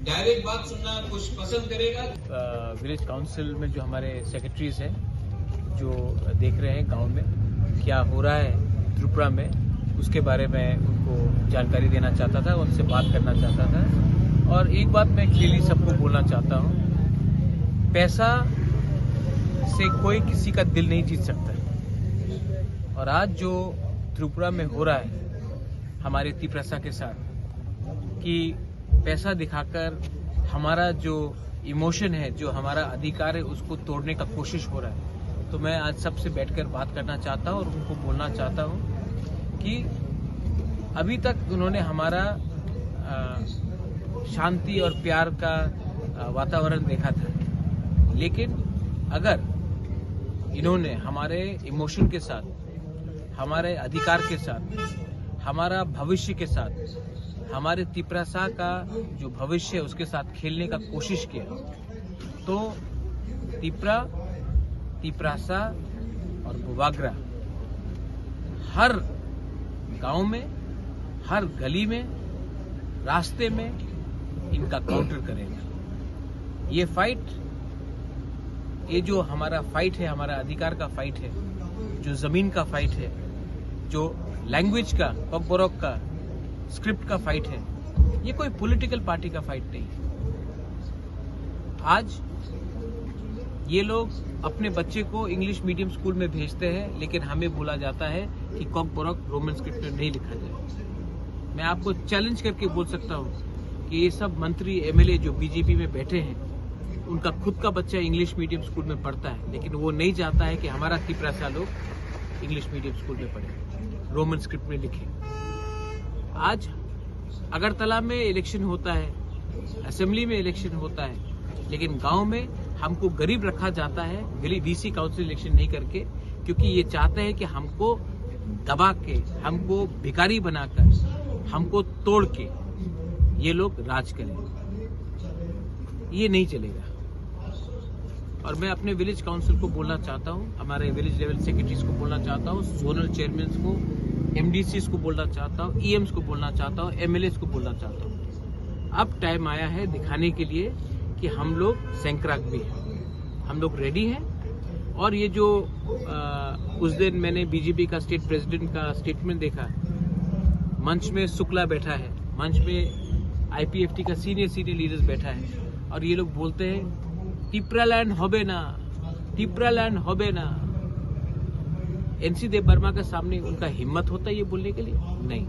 Direct बात सुनना कुछ पसंद करेगा। विलेज काउंसिल में जो हमारे सेक्रेटरीज हैं जो देख रहे हैं गांव में क्या हो रहा है त्रिपुरा में, उसके बारे में उनको जानकारी देना चाहता था, उनसे बात करना चाहता था। और एक बात मैं क्लियरली सबको बोलना चाहता हूँ, पैसा से कोई किसी का दिल नहीं जीत सकता। और आज जो त्रिपुरा में हो रहा है हमारे तिप्रसा के साथ, कि पैसा दिखाकर हमारा जो इमोशन है, जो हमारा अधिकार है, उसको तोड़ने का कोशिश हो रहा है। तो मैं आज सबसे बैठकर बात करना चाहता हूँ और उनको बोलना चाहता हूँ कि अभी तक उन्होंने हमारा शांति और प्यार का वातावरण देखा था, लेकिन अगर इन्होंने हमारे इमोशन के साथ, हमारे अधिकार के साथ, हमारा भविष्य के साथ, हमारे तिप्रसा का जो भविष्य है उसके साथ खेलने का कोशिश किया, तो तिप्रसा और बुबाग्रा हर गांव में, हर गली में, रास्ते में इनका काउंटर करेगा। ये फाइट, ये जो हमारा फाइट है, हमारा अधिकार का फाइट है, जो जमीन का फाइट है, जो लैंग्वेज का, कॉकबोरोक का, स्क्रिप्ट का फाइट है, ये कोई पॉलिटिकल पार्टी का फाइट नहीं। आज ये लोग अपने बच्चे को इंग्लिश मीडियम स्कूल में भेजते हैं, लेकिन हमें बोला जाता है कि कॉकबोरोक रोमन स्क्रिप्ट में नहीं लिखा जाए। मैं आपको चैलेंज करके बोल सकता हूँ कि ये सब मंत्री एमएलए जो बीजेपी में बैठे हैं, उनका खुद का बच्चा इंग्लिश मीडियम स्कूल में पढ़ता है, लेकिन वो नहीं चाहता है कि हमारा तिप्रसा लोग इंग्लिश मीडियम स्कूल में पढ़े, रोमन स्क्रिप्ट में लिखे। आज अगरतला में इलेक्शन होता है, असेंबली में इलेक्शन होता है, लेकिन गांव में हमको गरीब रखा जाता है, गली डीसी काउंसिल इलेक्शन नहीं करके, क्योंकि ये चाहते हैं कि हमको दबा के, हमको भिखारी बनाकर, हमको तोड़ के ये लोग राज करें। ये नहीं चलेगा। और मैं अपने विलेज काउंसिल को बोलना चाहता हूँ, हमारे विलेज लेवल सेक्रेटरीज को बोलना चाहता हूँ, जोनल चेयरमैन को, एमडीसीज को बोलना चाहता हूँ, ईएम्स को बोलना चाहता हूँ, एमएलएस को बोलना चाहता हूँ। अब टाइम आया है दिखाने के लिए कि हम लोग सैंक्राक भी हैं, हम लोग रेडी हैं। और ये जो उस दिन मैंने बीजेपी का स्टेट प्रेसिडेंट का स्टेटमेंट देखा, मंच में शुक्ला बैठा है, मंच में आईपीएफटी का सीनियर लीडर्स बैठा है, और ये लोग बोलते हैं टिप्रालैंड होबे ना, टिप्रालैंड होबे ना। एनसी देव वर्मा के सामने उनका हिम्मत होता है ये बोलने के लिए? नहीं।